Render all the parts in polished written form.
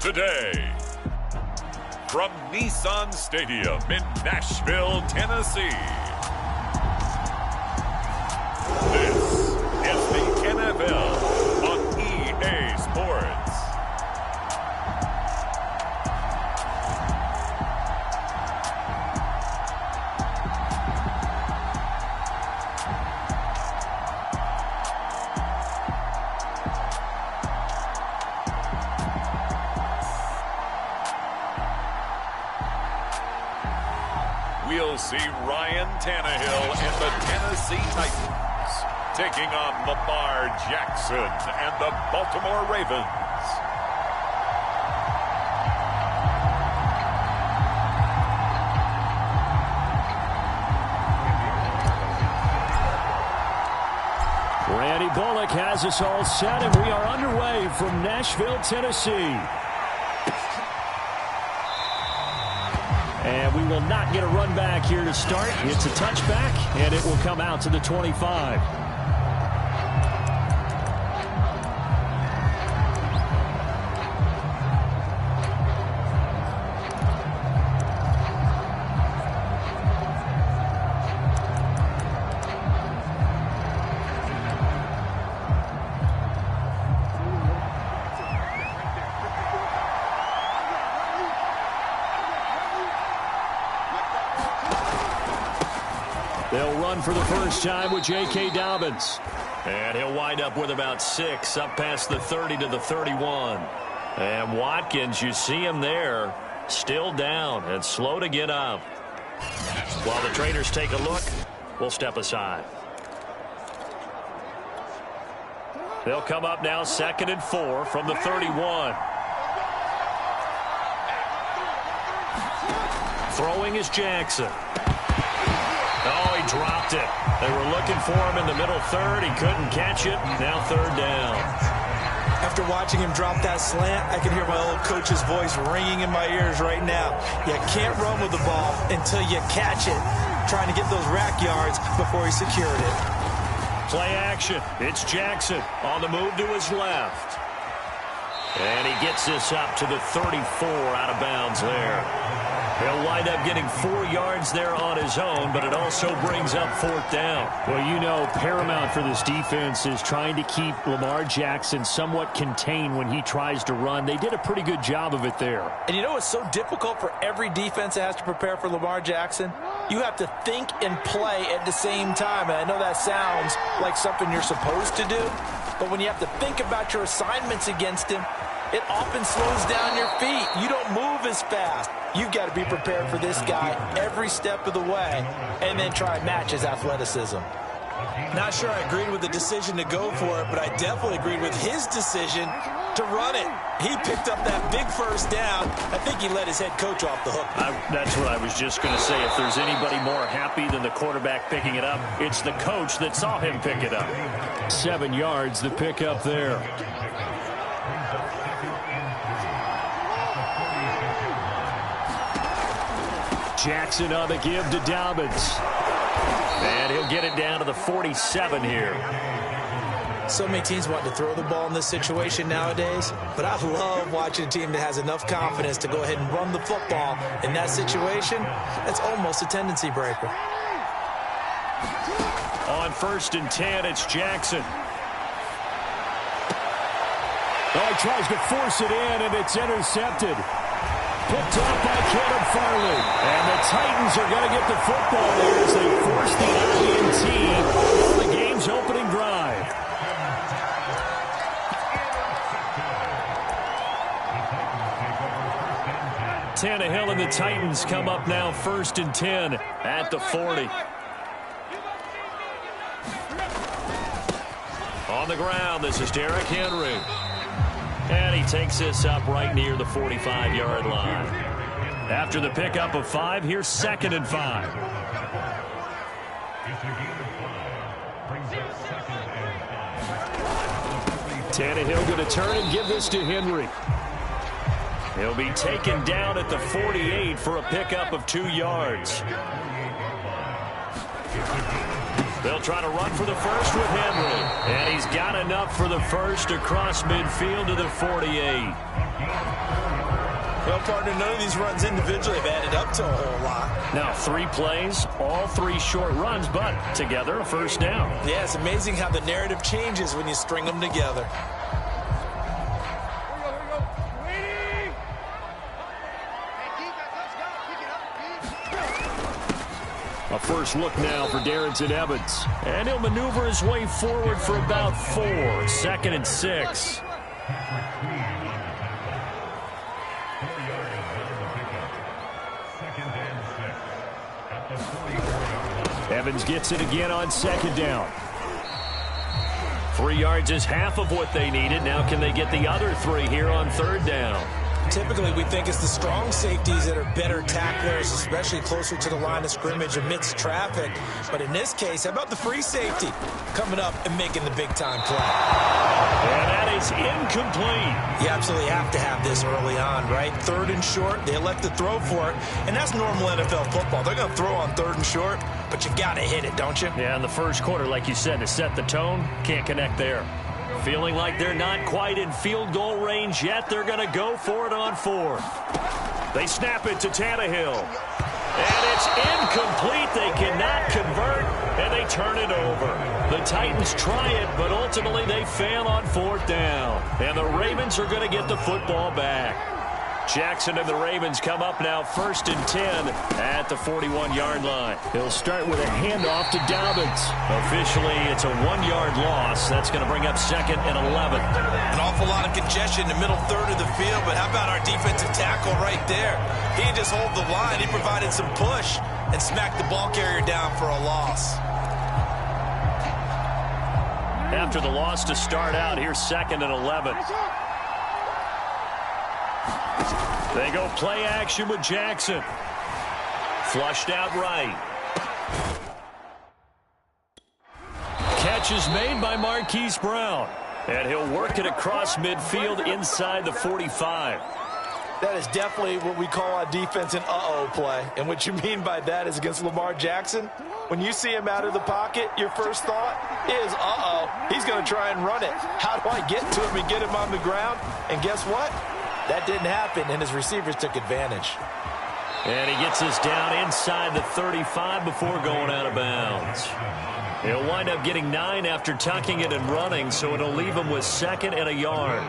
today. From Nissan Stadium in Nashville, Tennessee. This is the NFL on EA Sports. We'll see Ryan Tannehill and the Tennessee Titans taking on Lamar Jackson and the Baltimore Ravens. Randy Bullock has us all set, and we are underway from Nashville, Tennessee. And we will not get a run back here to start. It's a touchback, and it will come out to the 25. They'll run for the first time with J.K. Dobbins. And he'll wind up with about 6 up past the 30 to the 31. And Watkins, you see him there, still down and slow to get up. While the traders take a look, we'll step aside. They'll come up now 2nd and 4 from the 31. Throwing is Jackson. Oh, he dropped it. They were looking for him in the middle third. He couldn't catch it. Now 3rd down. After watching him drop that slant, I can hear my old coach's voice ringing in my ears right now. You can't run with the ball until you catch it. Trying to get those rack yards before he secured it. Play action. It's Jackson on the move to his left. And he gets this up to the 34 out of bounds there. He'll wind up getting 4 yards there on his own, but it also brings up 4th down. Well, you know, paramount for this defense is trying to keep Lamar Jackson somewhat contained when he tries to run. They did a pretty good job of it there. And you know what's so difficult for every defense that has to prepare for Lamar Jackson? You have to think and play at the same time. And I know that sounds like something you're supposed to do, but when you have to think about your assignments against him, it often slows down your feet. You don't move as fast. You've got to be prepared for this guy every step of the way and then try and match his athleticism. Not sure I agreed with the decision to go for it, but I definitely agreed with his decision to run it. He picked up that big first down. I think he let his head coach off the hook. That's what I was just going to say. If there's anybody more happy than the quarterback picking it up, it's the coach that saw him pick it up. 7 yards, the pickup there. Jackson on the give to Dobbins. And he'll get it down to the 47 here. So many teams want to throw the ball in this situation nowadays, but I love watching a team that has enough confidence to go ahead and run the football. In that situation, that's almost a tendency breaker. On 1st and 10, it's Jackson. Oh, he tries to force it in, and it's intercepted. Picked off by Caleb Farley. And the Titans are going to get the football there as they force the INT on the game's opening drive. Tannehill and the Titans come up now 1st and 10 at the 40. On the ground, this is Derrick Henry. And he takes this up right near the 45-yard line. After the pickup of 5, here's 2nd and 5. Tannehill going to turn and give this to Henry. He'll be taken down at the 48 for a pickup of 2 yards. They'll try to run for the first with Henry. And he's got enough for the first across midfield to the 48. Well, partner, none of these runs individually have added up to a whole lot. Now, 3 plays, all 3 short runs, but together a first down. Yeah, it's amazing how the narrative changes when you string them together. A first look now for Darrington Evans. And he'll maneuver his way forward for about 4. 2nd and 6. Evans gets it again on 2nd down. 3 yards is half of what they needed. Now can they get the other 3 here on 3rd down? Typically, we think it's the strong safeties that are better tacklers, especially closer to the line of scrimmage amidst traffic. But in this case, how about the free safety coming up and making the big-time play? And that is incomplete. You absolutely have to have this early on, right? 3rd and short, they elect to throw for it, and that's normal NFL football. They're going to throw on 3rd and short, but you got to hit it, don't you? Yeah, in the first quarter, like you said, to set the tone, can't connect there. Feeling like they're not quite in field goal range yet, they're going to go for it on 4th. They snap it to Tannehill. And it's incomplete. They cannot convert, and they turn it over. The Titans try it, but ultimately they fail on 4th down. And the Ravens are going to get the football back. Jackson and the Ravens come up now 1st and 10 at the 41-yard line. He'll start with a handoff to Dobbins. Officially, it's a 1-yard loss. That's going to bring up 2nd and 11. An awful lot of congestion in the middle third of the field, but how about our defensive tackle right there? He didn't just hold the line. He provided some push and smacked the ball carrier down for a loss. After the loss to start out, here's 2nd and 11. They go play action with Jackson. Flushed out right. Catch is made by Marquise Brown. And he'll work it across midfield inside the 45. That is definitely what we call a defense an uh-oh play. And what you mean by that is against Lamar Jackson, when you see him out of the pocket, your first thought is, uh-oh, he's going to try and run it. How do I get to him and get him on the ground? And guess what? That didn't happen, and his receivers took advantage. And he gets us down inside the 35 before going out of bounds. He'll wind up getting 9 after tucking it and running, so it'll leave him with 2nd and a yard.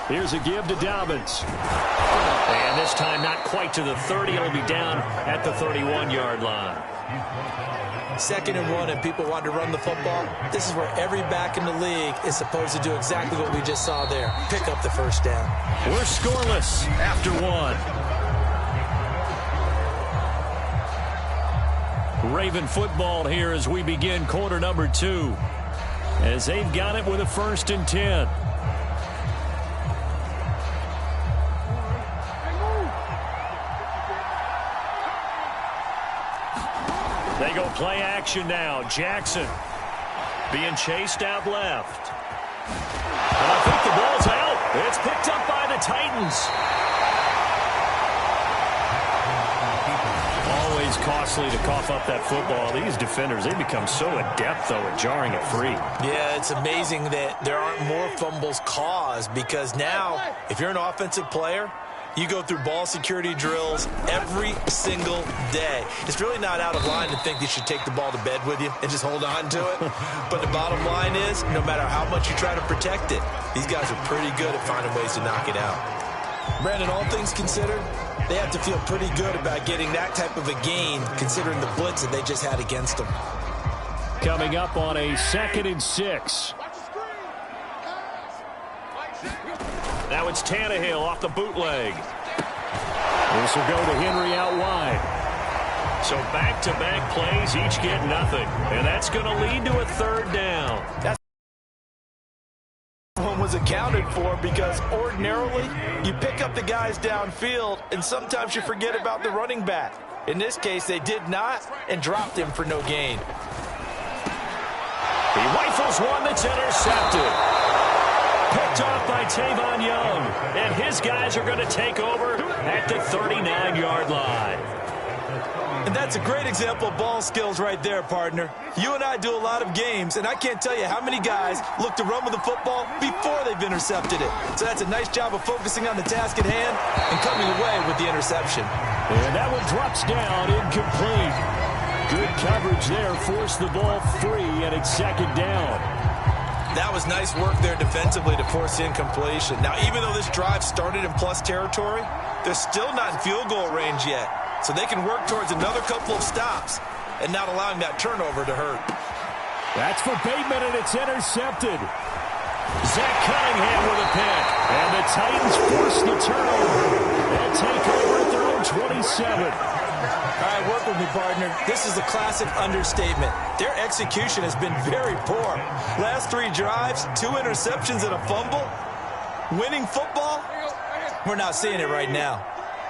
Here's a give to Dobbins. And this time not quite to the 30. It'll be down at the 31-yard line. 2nd and 1, and people want to run the football. This is where every back in the league is supposed to do exactly what we just saw there. Pick up the first down. We're scoreless after 1. Raven football here as we begin quarter number 2. As they've got it with a 1st and 10. They go play action now. Jackson being chased out left. And I think the ball's out. It's picked up by the Titans. Always costly to cough up that football. These defenders, they become so adept, though, at jarring it free. Yeah, it's amazing that there aren't more fumbles caused, because now, if you're an offensive player, you go through ball security drills every single day. It's really not out of line to think you should take the ball to bed with you and just hold on to it. But the bottom line is, no matter how much you try to protect it, these guys are pretty good at finding ways to knock it out. Brandon, all things considered, they have to feel pretty good about getting that type of a gain, considering the blitz that they just had against them. Coming up on a 2nd and 6. Now it's Tannehill off the bootleg. This will go to Henry out wide. So back-to-back plays, each get nothing. And that's going to lead to a 3rd down. That's one was accounted for, because ordinarily you pick up the guys downfield and sometimes you forget about the running back. In this case, they did not and dropped him for no gain. He rifles one that's intercepted. Picked off by Tavon Young. And his guys are going to take over at the 39-yard line. And that's a great example of ball skills right there, partner. You and I do a lot of games, and I can't tell you how many guys look to run with the football before they've intercepted it. So that's a nice job of focusing on the task at hand and coming away with the interception. And that one drops down, incomplete. Good coverage there, forced the ball free, and it's second down. That was nice work there defensively to force the incompletion. Now, even though this drive started in plus territory, they're still not in field goal range yet. So they can work towards another couple of stops and not allowing that turnover to hurt. That's for Bateman, and it's intercepted. Zach Cunningham with a pick. And the Titans force the turnover. They'll take over at their own 27. All right, work with me, partner. This is a classic understatement. Their execution has been very poor. Last 3 drives, 2 interceptions and a fumble. Winning football? We're not seeing it right now.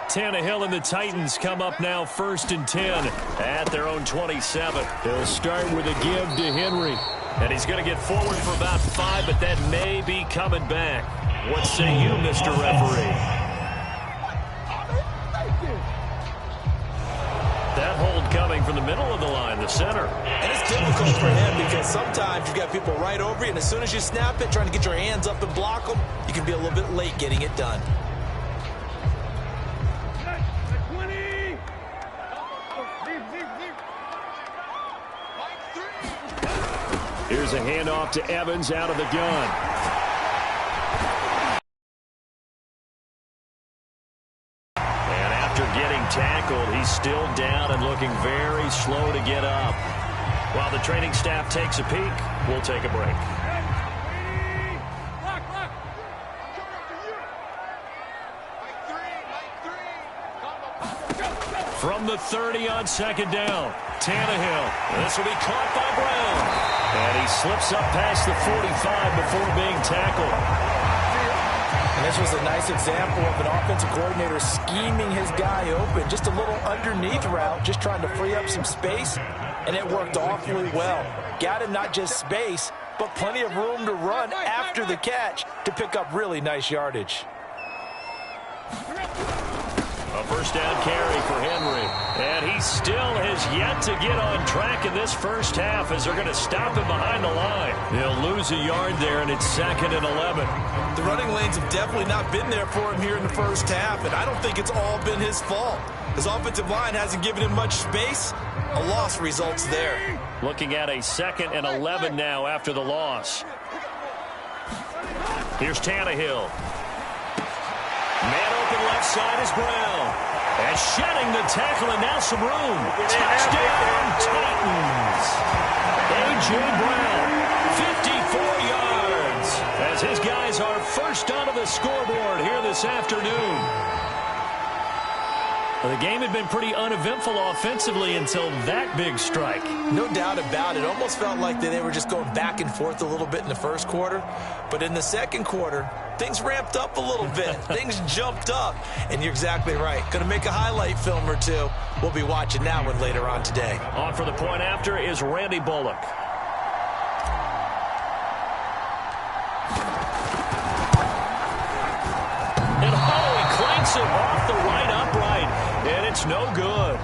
Tannehill and the Titans come up now 1st and 10 at their own 27. They'll start with a give to Henry. And he's going to get forward for about 5, but that may be coming back. What say you, Mr. Referee? That hold coming from the middle of the line, the center. And it's difficult for him because sometimes you've got people right over you, and as soon as you snap it, trying to get your hands up and block them, you can be a little bit late getting it done. Here's a handoff to Evans out of the gun. And after getting tackled, he's still down and looking very slow to get up. While the training staff takes a peek, we'll take a break. From the 30 on second down, Tannehill. This will be caught by Brown. And he slips up past the 45 before being tackled. And this was a nice example of an offensive coordinator scheming his guy open. Just a little underneath route, just trying to free up some space. And it worked awfully well. Got him not just space, but plenty of room to run after the catch to pick up really nice yardage. A first down carry for Henry. And he still has yet to get on track in this first half as they're going to stop him behind the line. They'll lose a yard there, and it's 2nd and 11. The running lanes have definitely not been there for him here in the first half, and I don't think it's all been his fault. His offensive line hasn't given him much space. A loss results there. Looking at a 2nd and 11 now after the loss. Here's Tannehill. Man open left side is Brown. And shedding the tackle, and now some room. Touchdown, Titans. A.J. Brown, 54 yards. As his guys are first onto the scoreboard here this afternoon. Well, the game had been pretty uneventful offensively until that big strike. No doubt about it. Almost felt like they were just going back and forth a little bit in the first quarter. But in the second quarter, things ramped up a little bit. Things jumped up. And you're exactly right. Going to make a highlight film or two. We'll be watching that one later on today. On for the point after is Randy Bullock. And he clanks it off the right upright. And it's no good.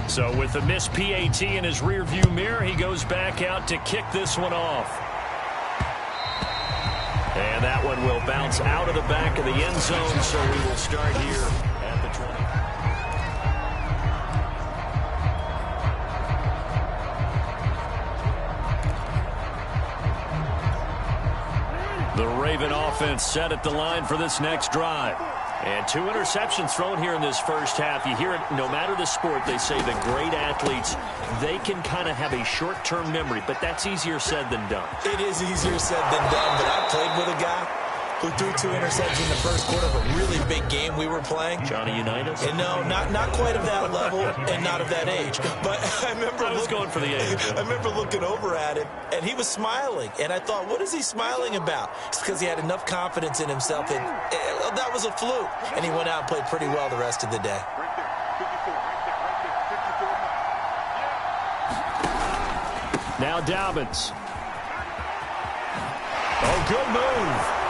So with the missed PAT in his rearview mirror, he goes back out to kick this one off. And that one will bounce out of the back of the end zone, so we will start here at the 20. The Raven offense set at the line for this next drive. And 2 interceptions thrown here in this first half. You hear it, no matter the sport, they say the great athletes, they can kind of have a short-term memory, but that's easier said than done. It is easier said than done, but I played with a guy who threw 2 interceptions in the first quarter of a really big game we were playing. Johnny Unitas? And no, not quite of that level and not of that age. But I remember going for the age. I remember looking over at him, and he was smiling. And I thought, what is he smiling about? It's because he had enough confidence in himself, and that was a fluke. And he went out and played pretty well the rest of the day. Now Dobbins. Oh, good move.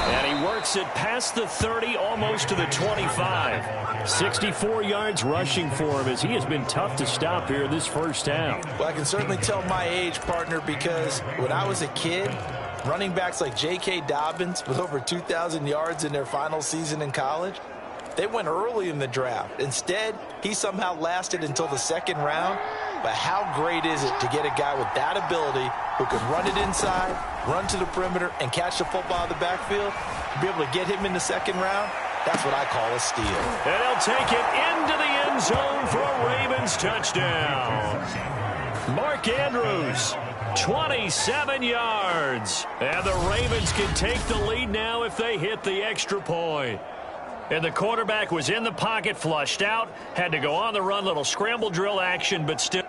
And he works it past the 30, almost to the 25. 64 yards rushing for him as he has been tough to stop here this first half. Well, I can certainly tell my age, partner, because when I was a kid, running backs like J.K. Dobbins with over 2,000 yards in their final season in college, they went early in the draft. Instead, he somehow lasted until the second round. But how great is it to get a guy with that ability who can run it inside, run to the perimeter, and catch the football in the backfield? To be able to get him in the second round, that's what I call a steal. And they'll take it into the end zone for a Ravens touchdown. Mark Andrews, 27 yards. And the Ravens can take the lead now if they hit the extra point. And the quarterback was in the pocket, flushed out, had to go on the run, little scramble drill action, but still.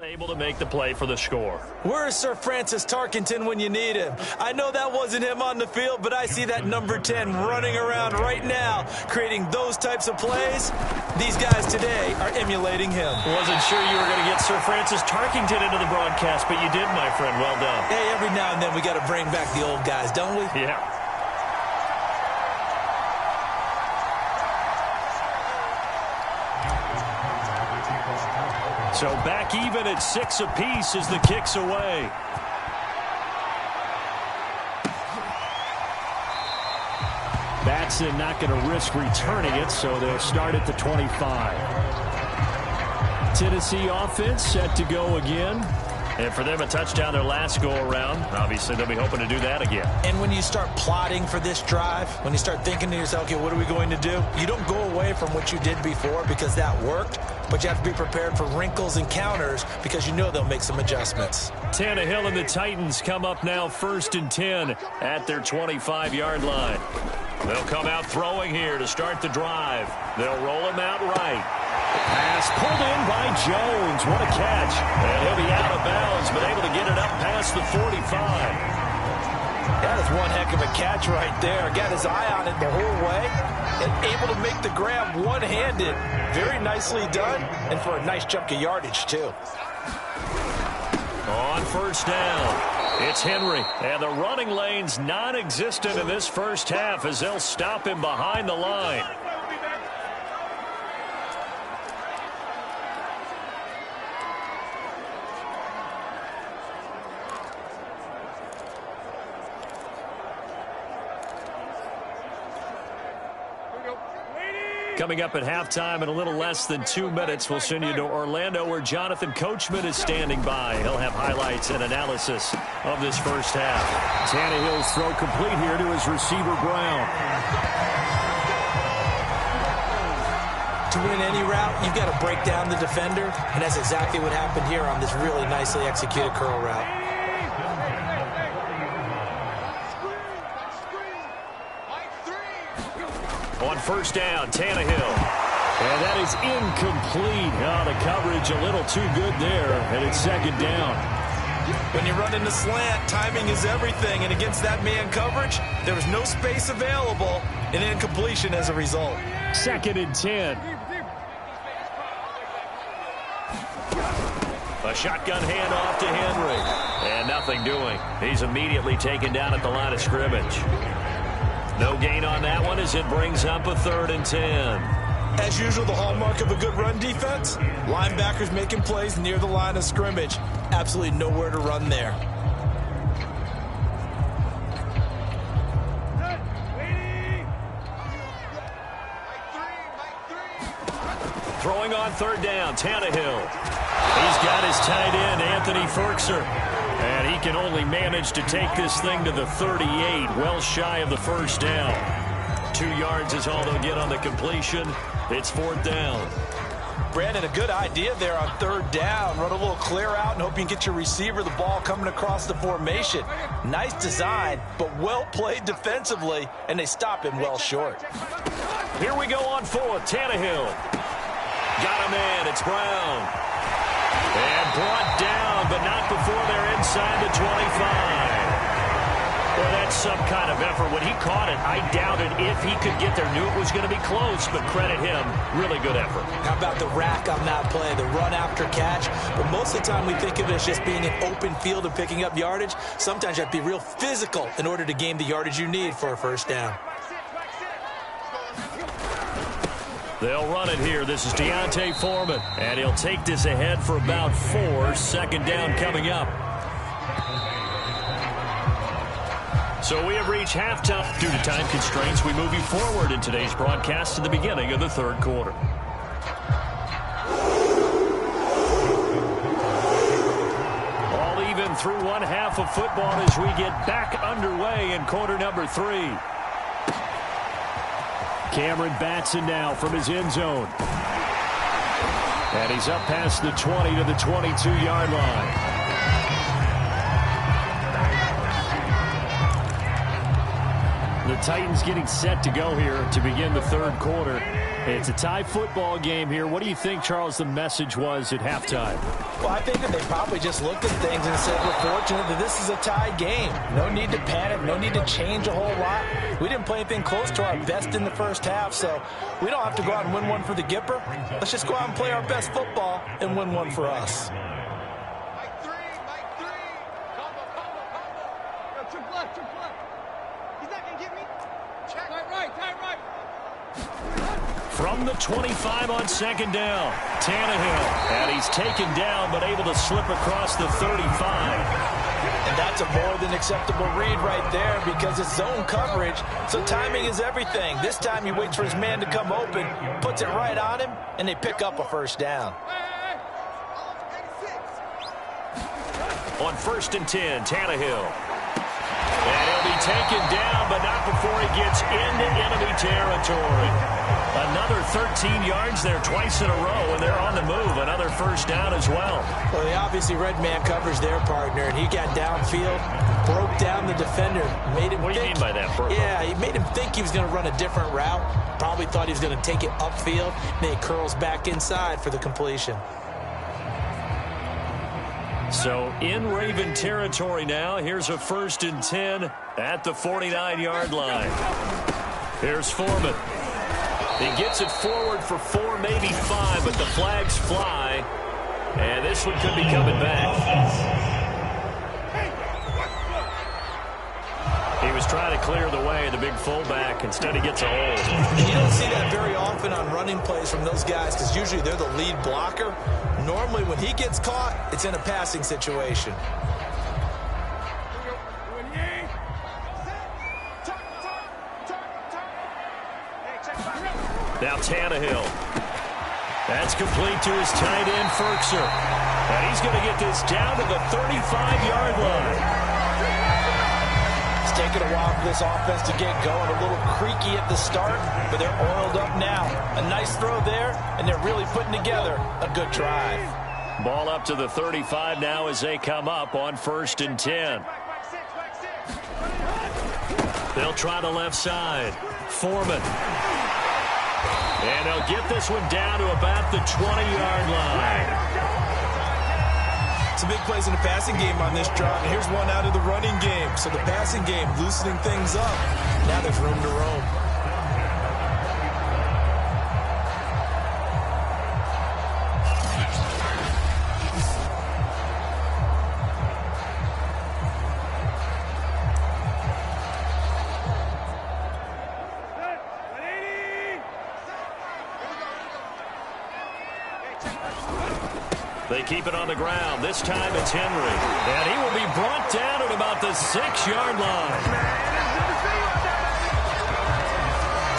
Able to make the play for the score. Where's Sir Francis Tarkenton when you need him? I know that wasn't him on the field, but I see that number 10 running around right now, creating those types of plays. These guys today are emulating him. Wasn't sure you were going to get Sir Francis Tarkenton into the broadcast, but you did, my friend. Well done. Hey, every now and then we got to bring back the old guys, don't we? Yeah. So back even at 6 apiece as the kick's away. Batson not going to risk returning it, so they'll start at the 25. Tennessee offense set to go again. And for them, a touchdown their last go-around. Obviously, they'll be hoping to do that again. And when you start plotting for this drive, when you start thinking to yourself, okay, what are we going to do? You don't go away from what you did before because that worked, but you have to be prepared for wrinkles and counters because you know they'll make some adjustments. Tannehill and the Titans come up now 1st and 10 at their 25-yard line. They'll come out throwing here to start the drive. They'll roll him out right. Pass pulled in by Jones. What a catch. And he'll be out of bounds, but able to get it up past the 45. That is one heck of a catch right there. Got his eye on it the whole way and able to make the grab one-handed. Very nicely done, and for a nice chunk of yardage, too. On first down, it's Henry. And the running lane's non-existent in this first half as they'll stop him behind the line. Coming up at halftime in a little less than 2 minutes, we'll send you to Orlando where Jonathan Coachman is standing by. He'll have highlights and analysis of this first half. Tannehill's throw complete here to his receiver, Brown. To win any route, you've got to break down the defender, and that's exactly what happened here on this really nicely executed curl route. on first down, Tannehill. And that is incomplete. Oh, the coverage a little too good there, and it's second down. When you run in the slant, timing is everything, and against that man coverage, there was no space available, and incompletion as a result. 2nd and 10. A shotgun handoff to Henry. And nothing doing. He's immediately taken down at the line of scrimmage. No gain on that one as it brings up a 3rd and 10. As usual, the hallmark of a good run defense, linebackers making plays near the line of scrimmage. Absolutely nowhere to run there. Throwing on 3rd down, Tannehill. He's got his tight end, Anthony Ferkser. And he can only manage to take this thing to the 38, well shy of the 1st down. 2 yards is all they'll get on the completion. It's 4th down. Brandon, a good idea there on 3rd down. Run a little clear out and hope you can get your receiver the ball coming across the formation. Nice design, but well played defensively, and they stop him well short. Here we go on 4th. Tannehill. Got him in. It's Brown. And brought down, but not before they're inside the 25. Well, that's some kind of effort. When he caught it, I doubted if he could get there. Knew it was going to be close, but credit him. Really good effort. How about the rack on that play, the run after catch? But most of the time we think of it as just being an open field and picking up yardage. Sometimes you have to be real physical in order to gain the yardage you need for a 1st down. They'll run it here. This is Deontay Foreman. And he'll take this ahead for about 4. 2nd down coming up. So we have reached halftime. Due to time constraints, we move you forward in today's broadcast to the beginning of the 3rd quarter. All even through 1 half of football as we get back underway in quarter number 3. Cameron Batson now from his end zone. And he's up past the 20 to the 22-yard line. The Titans getting set to go here to begin the 3rd quarter. It's a tie football game here. What do you think, Charles, the message was at halftime? Well, I think that they probably just looked at things and said, we're fortunate that this is a tie game. No need to panic. No need to change a whole lot. We didn't play anything close to our best in the 1st half, so we don't have to go out and win one for the Gipper. Let's just go out and play our best football and win one for us. From the 25 on 2nd down, Tannehill. And he's taken down, but able to slip across the 35. And that's a more than acceptable read right there because it's zone coverage, so timing is everything. This time he waits for his man to come open, puts it right on him, and they pick up a 1st down. On 1st and 10, Tannehill. And he'll be taken down, but not before he gets into enemy territory. Another 13 yards there twice in a row, and they're on the move. Another 1st down as well. Well, they obviously red man covers their partner, and he got downfield, broke down the defender, made him What do you mean by that, Burko? Yeah, he made him think he was going to run a different route. Probably thought he was going to take it upfield, and then he curls back inside for the completion. So in Raven territory now. Here's a 1st and 10 at the 49-yard line. Here's Foreman. He gets it forward for 4, maybe 5, but the flags fly. And this one could be coming back. He was trying to clear the way, the big fullback. Instead, he gets a hold. You don't see that very often on running plays from those guys because usually they're the lead blocker. Normally, when he gets caught, it's in a passing situation. Now Tannehill. That's complete to his tight end, Ferkser. And he's going to get this down to the 35-yard line. It's taken a while for this offense to get going. A little creaky at the start, but they're oiled up now. A nice throw there, and they're really putting together a good drive. Ball up to the 35 now as they come up on 1st and 10. They'll try the left side. Foreman. And they'll get this one down to about the 20-yard line. To some big plays in the passing game on this drive, and here's one out of the running game. So the passing game loosening things up. Now there's room to roam. They keep it on the ground. This time it's Henry. And he will be brought down at about the 6-yard line.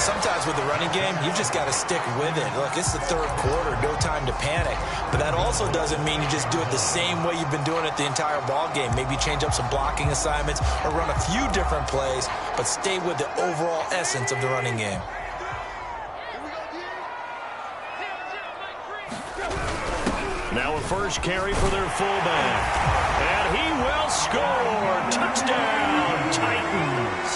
Sometimes with the running game, you've just got to stick with it. Look, it's the third quarter, no time to panic. But that also doesn't mean you just do it the same way you've been doing it the entire ball game. Maybe change up some blocking assignments or run a few different plays, but stay with the overall essence of the running game. Now a first carry for their fullback. And he will score. Touchdown, Titans.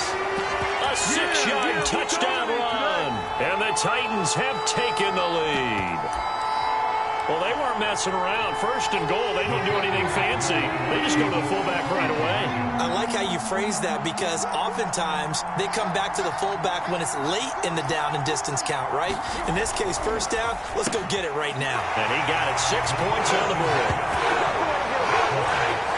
A 6-yard touchdown run. And the Titans have taken the lead. Well, they weren't messing around. First and goal, they didn't do anything fancy. They just go to the fullback right away. I like how you phrase that because oftentimes they come back to the fullback when it's late in the down and distance count, right? In this case, first down, let's go get it right now. And he got it 6 points on the board.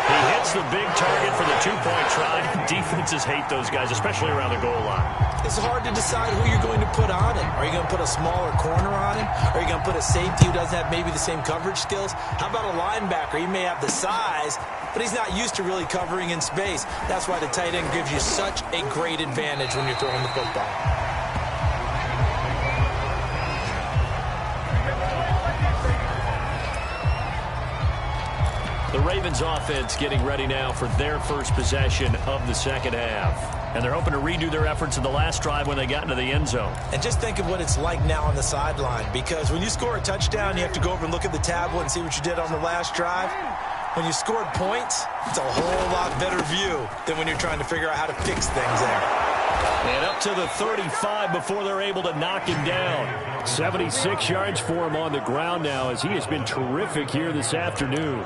He hits the big target for the 2-point try. Defenses hate those guys, especially around the goal line. It's hard to decide who you're going to put on him. Are you going to put a smaller corner on him? Are you going to put a safety who doesn't have maybe the same coverage skills? How about a linebacker? He may have the size, but he's not used to really covering in space. That's why the tight end gives you such a great advantage when you're throwing the football. The Ravens offense getting ready now for their first possession of the second half. And they're hoping to redo their efforts in the last drive when they got into the end zone. And just think of what it's like now on the sideline, because when you score a touchdown, you have to go over and look at the tablet and see what you did on the last drive. When you scored points, it's a whole lot better view than when you're trying to figure out how to fix things there. And up to the 35 before they're able to knock him down. 76 yards for him on the ground now as he has been terrific here this afternoon.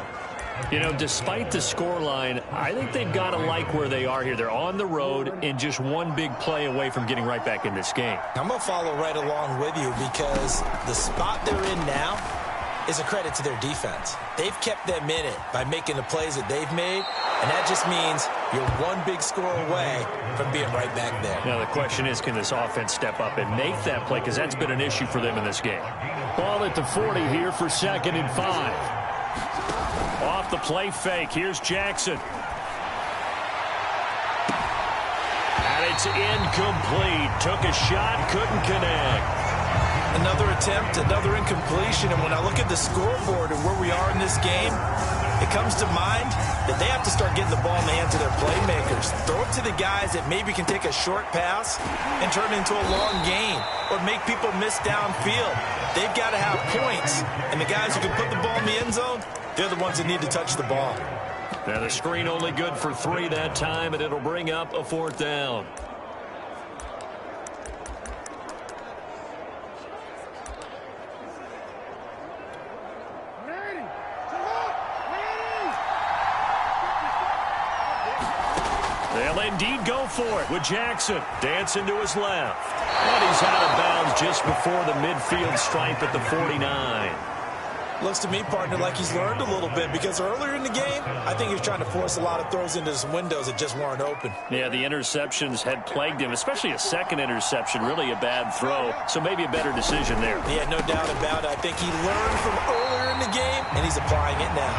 You know, despite the scoreline, I think they've got to like where they are here. They're on the road and just one big play away from getting right back in this game. I'm going to follow right along with you because the spot they're in now is a credit to their defense. They've kept them in it by making the plays that they've made, and that just means you're one big score away from being right back there. Now, the question is, can this offense step up and make that play? Because that's been an issue for them in this game. Ball at the 40 here for 2nd and 5. Off the play fake, here's Jackson. And it's incomplete. Took a shot, couldn't connect. Another attempt, another incompletion, and when I look at the scoreboard and where we are in this game, it comes to mind that they have to start getting the ball in the hands of their playmakers. Throw it to the guys that maybe can take a short pass and turn it into a long gain or make people miss downfield. They've got to have points, and the guys who can put the ball in the end zone, they're the ones that need to touch the ball. Now the screen only good for 3 that time, and it'll bring up a 4th down. They'll indeed go for it with Jackson dancing to his left. And he's out of bounds just before the midfield stripe at the 49. Looks to me, partner, like he's learned a little bit because earlier in the game, I think he was trying to force a lot of throws into some windows that just weren't open. Yeah, the interceptions had plagued him, especially a second interception, really a bad throw. So maybe a better decision there. Yeah, no doubt about it. I think he learned from earlier in the game, and he's applying it now.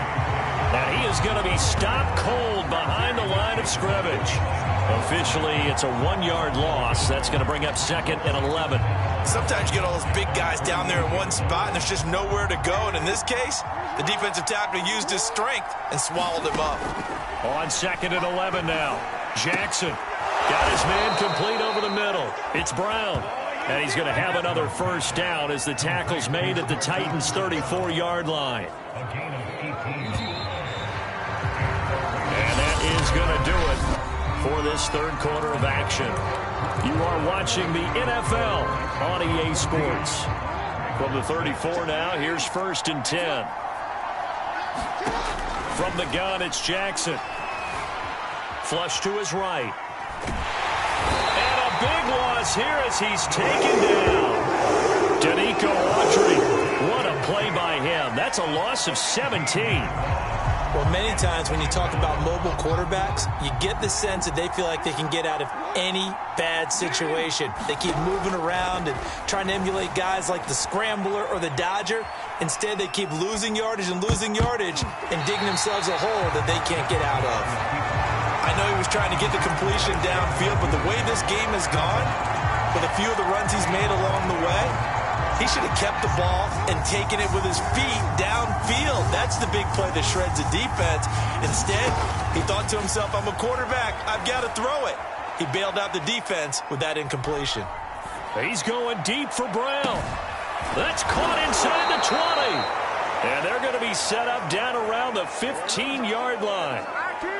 And he is going to be stopped cold behind the line of scrimmage. Officially, it's a 1-yard loss. That's going to bring up 2nd and 11. Sometimes you get all those big guys down there in one spot, and there's just nowhere to go. And in this case, the defensive tackle used his strength and swallowed him up. On 2nd and 11 now. Jackson got his man complete over the middle. It's Brown. And he's going to have another first down as the tackle's made at the Titans' 34-yard line. And that is going to do it for this third quarter of action. You are watching the NFL on EA Sports. From the 34 now, here's 1st and 10. From the gun, it's Jackson. Flush to his right. And a big loss here as he's taken down. Danico Autry, what a play by him. That's a loss of 17. Well, many times when you talk about mobile quarterbacks, you get the sense that they feel like they can get out of any bad situation. They keep moving around and trying to emulate guys like the scrambler or the dodger. Instead, they keep losing yardage and digging themselves a hole that they can't get out of. I know he was trying to get the completion downfield, but the way this game has gone, with a few of the runs he's made along the way, he should have kept the ball and taken it with his feet downfield. That's the big play that shreds the defense. Instead, he thought to himself, I'm a quarterback. I've got to throw it. He bailed out the defense with that incompletion. He's going deep for Brown. That's caught inside the 20. And they're going to be set up down around the 15-yard line.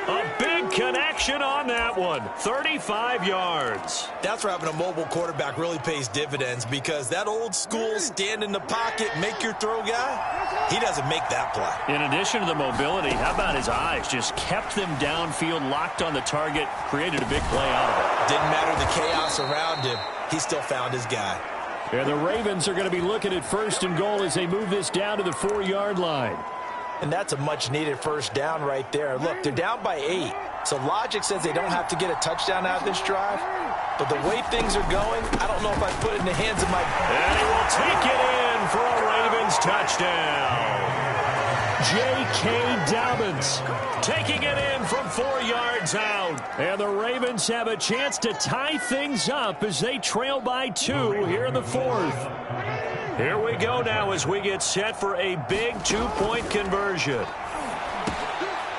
A big connection on that one. 35 yards. That's where having a mobile quarterback really pays dividends, because that old school stand in the pocket, make your throw guy, he doesn't make that play. In addition to the mobility, how about his eyes? Just kept them downfield, locked on the target, created a big play out of it. Didn't matter the chaos around him. He still found his guy. And the Ravens are going to be looking at 1st and goal as they move this down to the 4-yard line. And that's a much-needed first down right there. Look, they're down by 8. So logic says they don't have to get a touchdown out of this drive. But the way things are going, I don't know if I put it in the hands of my... And he will take it in for a Ravens touchdown. J.K. Dobbins taking it in from 4 yards out. And the Ravens have a chance to tie things up as they trail by 2 here in the 4th. Here we go now as we get set for a big 2-point conversion.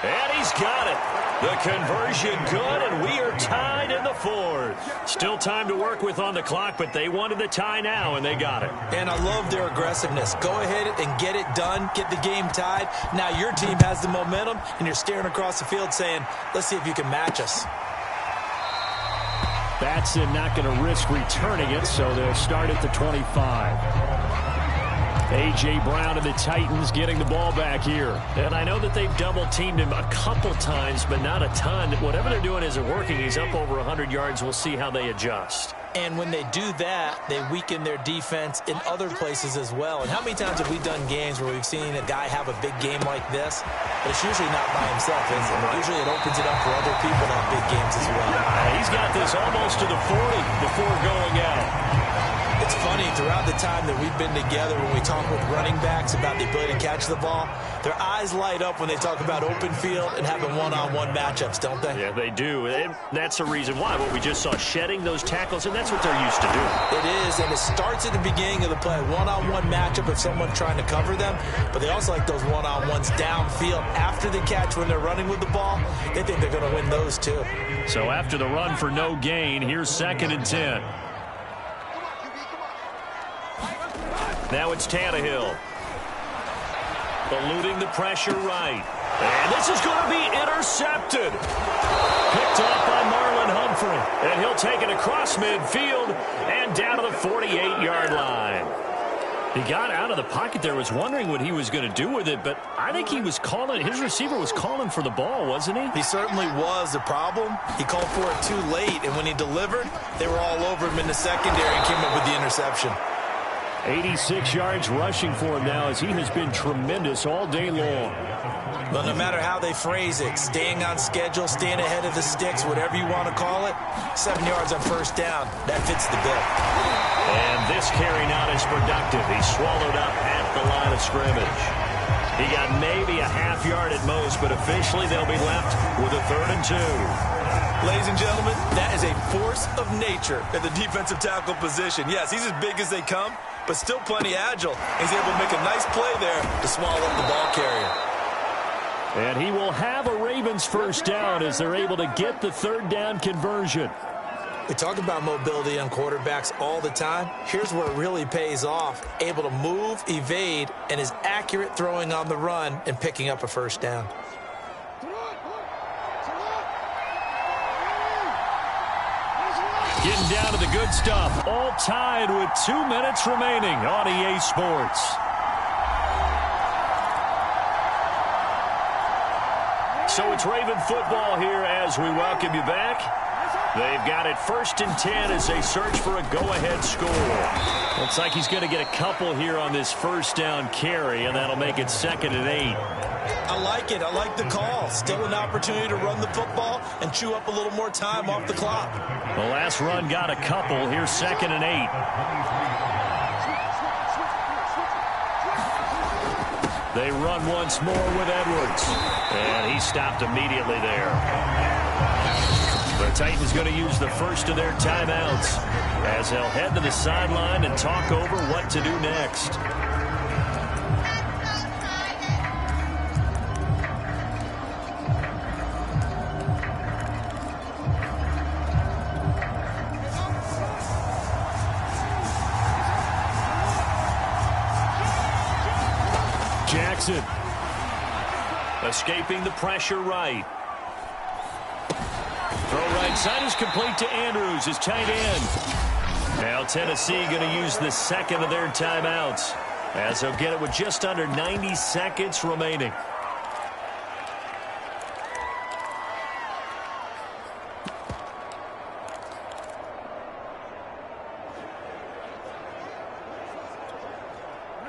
And he's got it. The conversion good, and we are tied in the 4th. Still time to work with on the clock, but they wanted the tie now, and they got it. And I love their aggressiveness. Go ahead and get it done, get the game tied. Now your team has the momentum, and you're staring across the field saying, let's see if you can match us. Batson not going to risk returning it, so they'll start at the 25. A.J. Brown and the Titans getting the ball back here. And I know that they've double-teamed him a couple times, but not a ton. Whatever they're doing isn't working. He's up over 100 yards. We'll see how they adjust. And when they do that, they weaken their defense in other places as well. And how many times have we done games where we've seen a guy have a big game like this? But it's usually not by himself, is it? Usually it opens it up for other people to have big games as well. He's got this almost to the 40 before going out. It's funny, throughout the time that we've been together, when we talk with running backs about the ability to catch the ball, their eyes light up when they talk about open field and having one-on-one matchups, don't they? Yeah, they do. And that's the reason why. What we just saw, shedding those tackles, and that's what they're used to doing. It is, and it starts at the beginning of the play. One-on-one matchup if someone's trying to cover them, but they also like those one-on-ones downfield after the catch when they're running with the ball. They think they're going to win those too. So after the run for no gain, here's 2nd and 10. Now it's Tannehill. Eluding the pressure right. And this is going to be intercepted. Picked off by Marlon Humphrey. And he'll take it across midfield and down to the 48-yard line. He got out of the pocket there, was wondering what he was going to do with it, but I think he was calling, his receiver was calling for the ball, wasn't he? He certainly was. The problem, he called for it too late, and when he delivered, they were all over him in the secondary and came up with the interception. 86 yards rushing for him now as he has been tremendous all day long. But no matter how they phrase it, staying on schedule, staying ahead of the sticks, whatever you want to call it, 7 yards on first down, that fits the bill. And this carry not as productive. He's swallowed up at the line of scrimmage. He got maybe a half yard at most, but officially they'll be left with a 3rd and 2. Ladies and gentlemen, that is a force of nature at the defensive tackle position. Yes, he's as big as they come, but still plenty agile. He's able to make a nice play there to swallow up the ball carrier. And he will have a Ravens first down as they're able to get the 3rd down conversion. We talk about mobility on quarterbacks all the time. Here's where it really pays off. Able to move, evade, and is accurate throwing on the run and picking up a first down. Getting down to the good stuff. All tied with 2 minutes remaining on EA Sports. So it's Raven football here as we welcome you back. They've got it 1st and 10 as they search for a go-ahead score. Looks like he's going to get a couple here on this 1st down carry, and that'll make it 2nd and 8. I like it. I like the call. Still an opportunity to run the football and chew up a little more time off the clock. The last run got a couple. Here's 2nd and 8. They run once more with Edwards. And he stopped immediately there. The Titans going to use the first of their timeouts as they'll head to the sideline and talk over what to do next. Jackson escaping the pressure right. Throw right side is complete to Andrews, his tight end. Now Tennessee going to use the 2nd of their timeouts as they'll get it with just under 90 seconds remaining.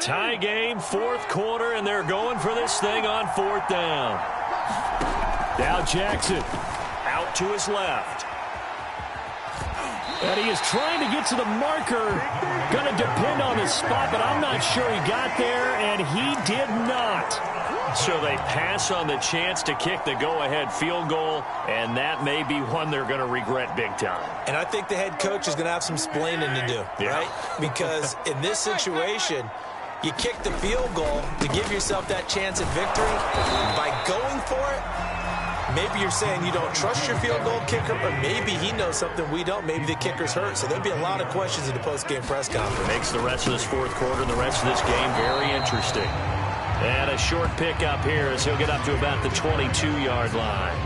Tie game, 4th quarter, and they're going for this thing on 4th down. Now Jackson out to his left. And he is trying to get to the marker. Going to depend on the spot, but I'm not sure he got there, and he did not. So they pass on the chance to kick the go-ahead field goal, and that may be one they're going to regret big time. And I think the head coach is going to have some splaining to do, right? Because in this situation, you kick the field goal to give yourself that chance at victory. By going for it, maybe you're saying you don't trust your field goal kicker, or maybe he knows something we don't. Maybe the kicker's hurt. So there'll be a lot of questions in the post-game press conference. Makes the rest of this 4th quarter and the rest of this game very interesting. And a short pickup here as he'll get up to about the 22-yard line.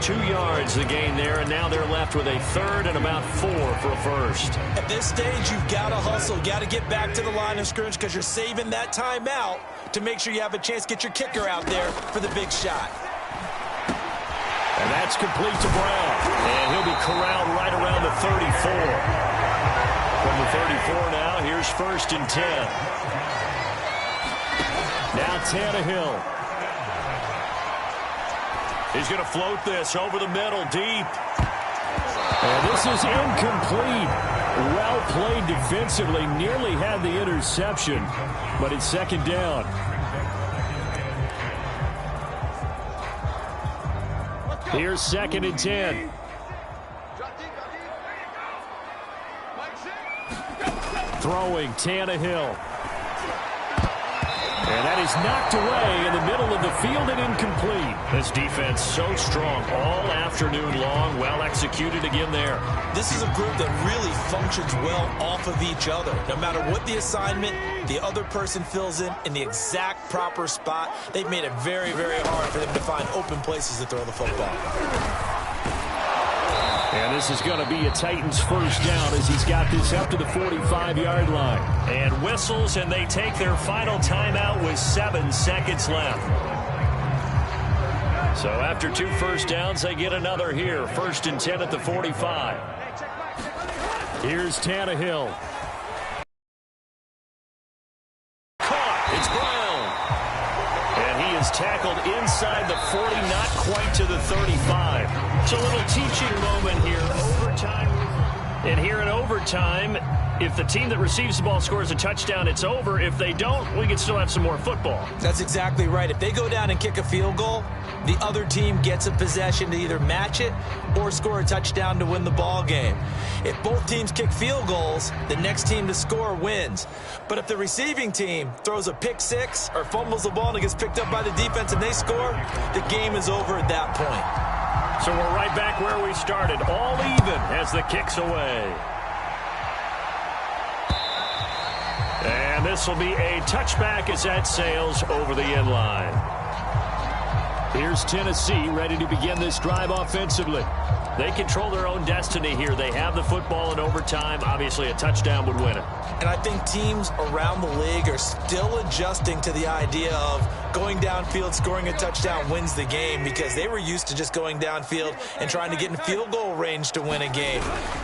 2 yards the gain there, and now they're left with a 3rd and about 4 for a first. At this stage, you've got to hustle. You've got to get back to the line of scrimmage because you're saving that timeout to make sure you have a chance to get your kicker out there for the big shot. And that's complete to Brown. And he'll be corralled right around the 34. From the 34 now, here's 1st and 10. Now Tannehill. He's going to float this over the middle, deep. And this is incomplete. Well played defensively. Nearly had the interception, but it's 2nd down. Here's 2nd and 10. Throwing Tannehill. And that is knocked away in the middle of the field and incomplete. This defense so strong all afternoon long. Well executed again there. This is a group that really functions well off of each other. No matter what the assignment, the other person fills in the exact proper spot. They've made it very, very hard for them to find open places to throw the football. And this is going to be a Titans 1st down as he's got this up to the 45-yard line. And whistles, and they take their final timeout with 7 seconds left. So after 2 first downs, they get another here. 1st and 10 at the 45. Here's Tannehill. Caught. It's Brown. And he is tackled inside the 40, not quite to the 35. It's a little teaching moment here. Overtime. And here in overtime, if the team that receives the ball scores a touchdown, it's over. If they don't, we can still have some more football. That's exactly right. If they go down and kick a field goal, the other team gets a possession to either match it or score a touchdown to win the ball game. If both teams kick field goals, the next team to score wins. But if the receiving team throws a pick six or fumbles the ball and it gets picked up by the defense and they score, the game is over at that point. So we're right back where we started, all even as the kick's away. And this will be a touchback as that sails over the end line. Here's Tennessee ready to begin this drive offensively. They control their own destiny here. They have the football in overtime. Obviously, a touchdown would win it. And I think teams around the league are still adjusting to the idea of going downfield, scoring a touchdown wins the game, because they were used to just going downfield and trying to get in field goal range to win a game.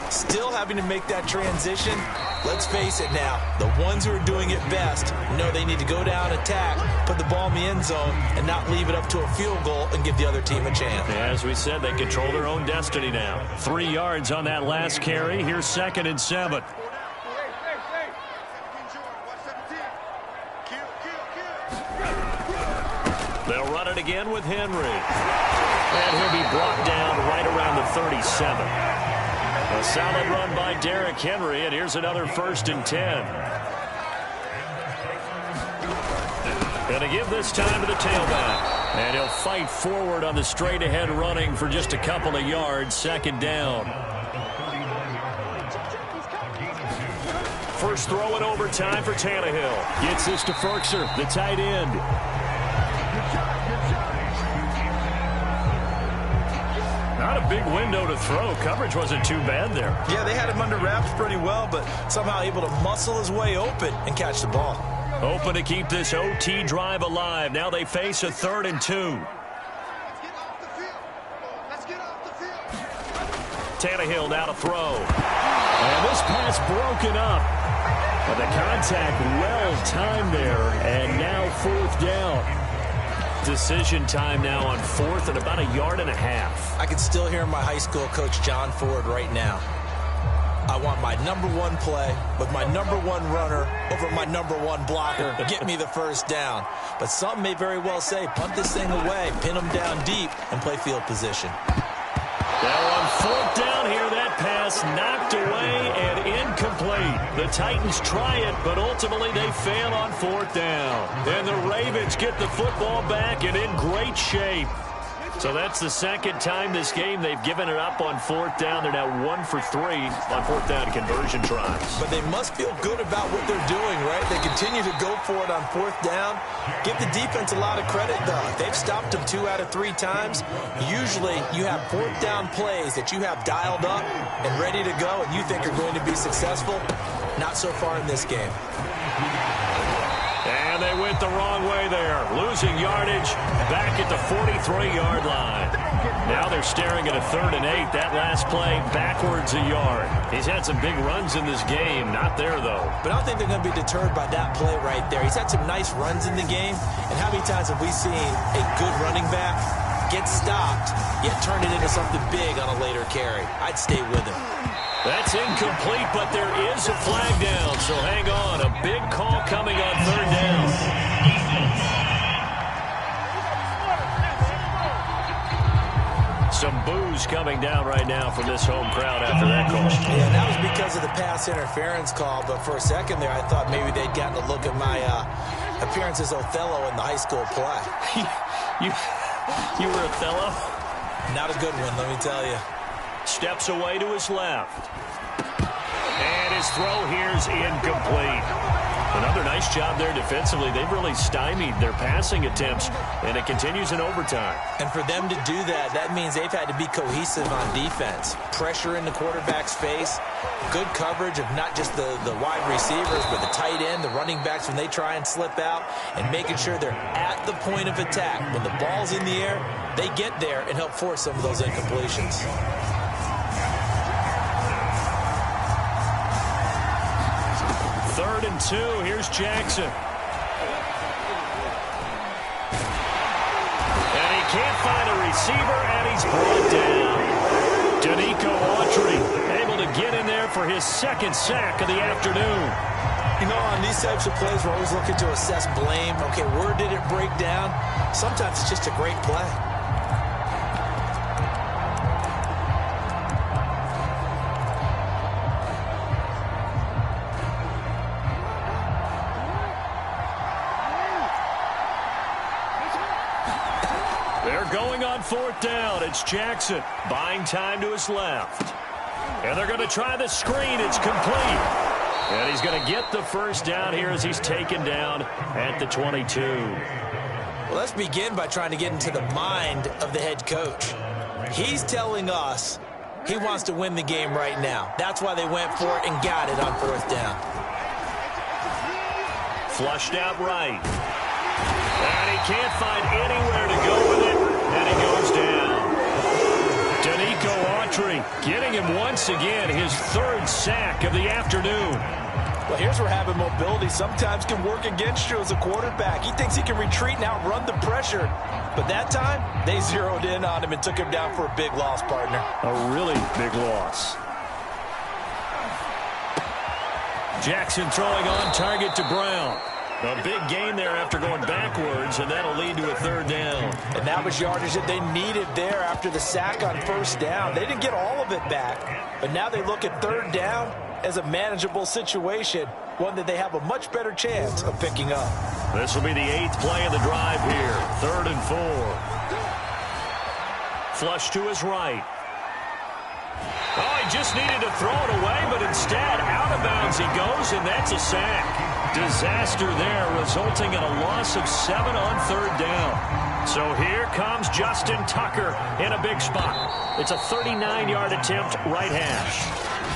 Still having to make that transition. Let's face it now, the ones who are doing it best know they need to go down, attack, put the ball in the end zone, and not leave it up to a field goal and give the other team a chance. As we said, they control their own destiny now. 3 yards on that last carry. Here's 2nd and 7. They'll run it again with Henry. And he'll be brought down right around the 37. A solid run by Derrick Henry, and here's another 1st and 10. Going to give this time to the tailback. And he'll fight forward on the straight-ahead running for just a couple of yards. 2nd down. First throw in overtime for Tannehill. Gets this to Ferkser, the tight end. Not a big window to throw. Coverage wasn't too bad there. Yeah, they had him under wraps pretty well, but somehow able to muscle his way open and catch the ball. Open to keep this OT drive alive. Now they face a 3rd and 2. Tannehill now to throw. And this pass broken up. But the contact well timed there, and now 4th down. Decision time now on 4th and about 1.5 yards. I can still hear my high school coach, John Ford, right now. I want my #1 play with my #1 runner over my #1 blocker. Get me the 1st down. But some may very well say, punt this thing away, pin them down deep, and play field position. Now on 4th down here, that pass knocked away and incomplete. The Titans try it, but ultimately they fail on 4th down. And the Ravens get the football back and in great shape. So that's the 2nd time this game they've given it up on 4th down. They're now 1 for 3 on 4th down conversion tries. But they must feel good about what they're doing, right? They continue to go for it on 4th down. Give the defense a lot of credit, though. They've stopped them 2 out of 3 times. Usually you have 4th down plays that you have dialed up and ready to go and you think are going to be successful. Not so far in this game. And they went the wrong way there. Losing yardage back at the 43-yard line. Now they're staring at a 3rd and 8. That last play backwards a yard. He's had some big runs in this game. Not there, though. But I don't think they're going to be deterred by that play right there. He's had some nice runs in the game. And how many times have we seen a good running back get stopped, yet turn it into something big on a later carry? I'd stay with him. That's incomplete, but there is a flag down, so hang on. A big call coming on 3rd down. Some boos coming down right now from this home crowd after that call. Yeah, that was because of the pass interference call, but for a second there I thought maybe they'd gotten a look at my appearance as Othello in the high school play. You were Othello? Not a good one, let me tell you. Steps away to his left. And his throw here's incomplete. Another nice job there defensively. They've really stymied their passing attempts, and it continues in overtime. And for them to do that, that means they've had to be cohesive on defense. Pressure in the quarterback's face, good coverage of not just the wide receivers, but the tight end, the running backs when they try and slip out, and making sure they're at the point of attack. When the ball's in the air, they get there and help force some of those incompletions. 3rd and 2. Here's Jackson. And he can't find a receiver, and he's brought down. Danico Autry able to get in there for his 2nd sack of the afternoon. You know, on these types of plays, we're always looking to assess blame. Okay, where did it break down? Sometimes it's just a great play. They're going on 4th down. It's Jackson buying time to his left. And they're going to try the screen. It's complete. And he's going to get the 1st down here as he's taken down at the 22. Well, Let's begin by trying to get into the mind of the head coach. He's telling us he wants to win the game right now. That's why they went for it and got it on 4th down. Flushed out right. And he can't find anywhere to go with it. And he goes down. Danico Autry getting him once again, his 3rd sack of the afternoon. Well, here's where having mobility sometimes can work against you as a quarterback. He thinks he can retreat and outrun the pressure. But that time, they zeroed in on him and took him down for a big loss, partner. A really big loss. Jackson throwing on target to Brown. A big gain there after going backwards, and that'll lead to a 3rd down. And that was yardage that they needed there after the sack on 1st down. They didn't get all of it back, but now they look at 3rd down as a manageable situation, one that they have a much better chance of picking up. This will be the 8th play of the drive here. 3rd and 4. Flush to his right. Oh, he just needed to throw it away, but instead, out of bounds he goes, and that's a sack. Disaster there, resulting in a loss of 7 on 3rd down. So here comes Justin Tucker in a big spot. It's a 39-yard attempt, right hash.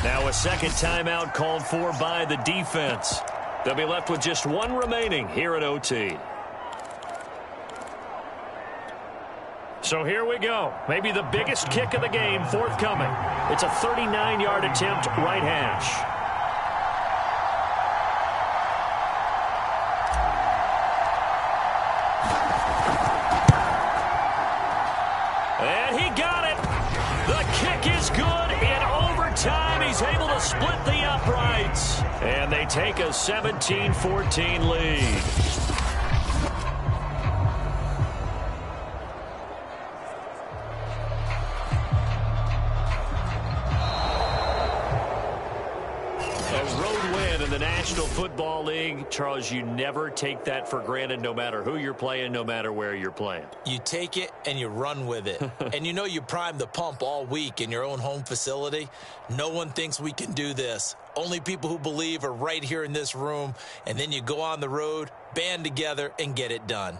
Now a second timeout called for by the defense. They'll be left with just 1 remaining here at OT. So here we go. Maybe the biggest kick of the game forthcoming. It's a 39-yard attempt, right hash. And he got it. The kick is good. In overtime, he's able to split the uprights. And they take a 17-14 lead. National Football League, Charles, you never take that for granted, no matter who you're playing, no matter where you're playing. You take it and you run with it. And you know you primed the pump all week in your own home facility. No one thinks we can do this. Only people who believe are right here in this room. And then you go on the road, band together, and get it done.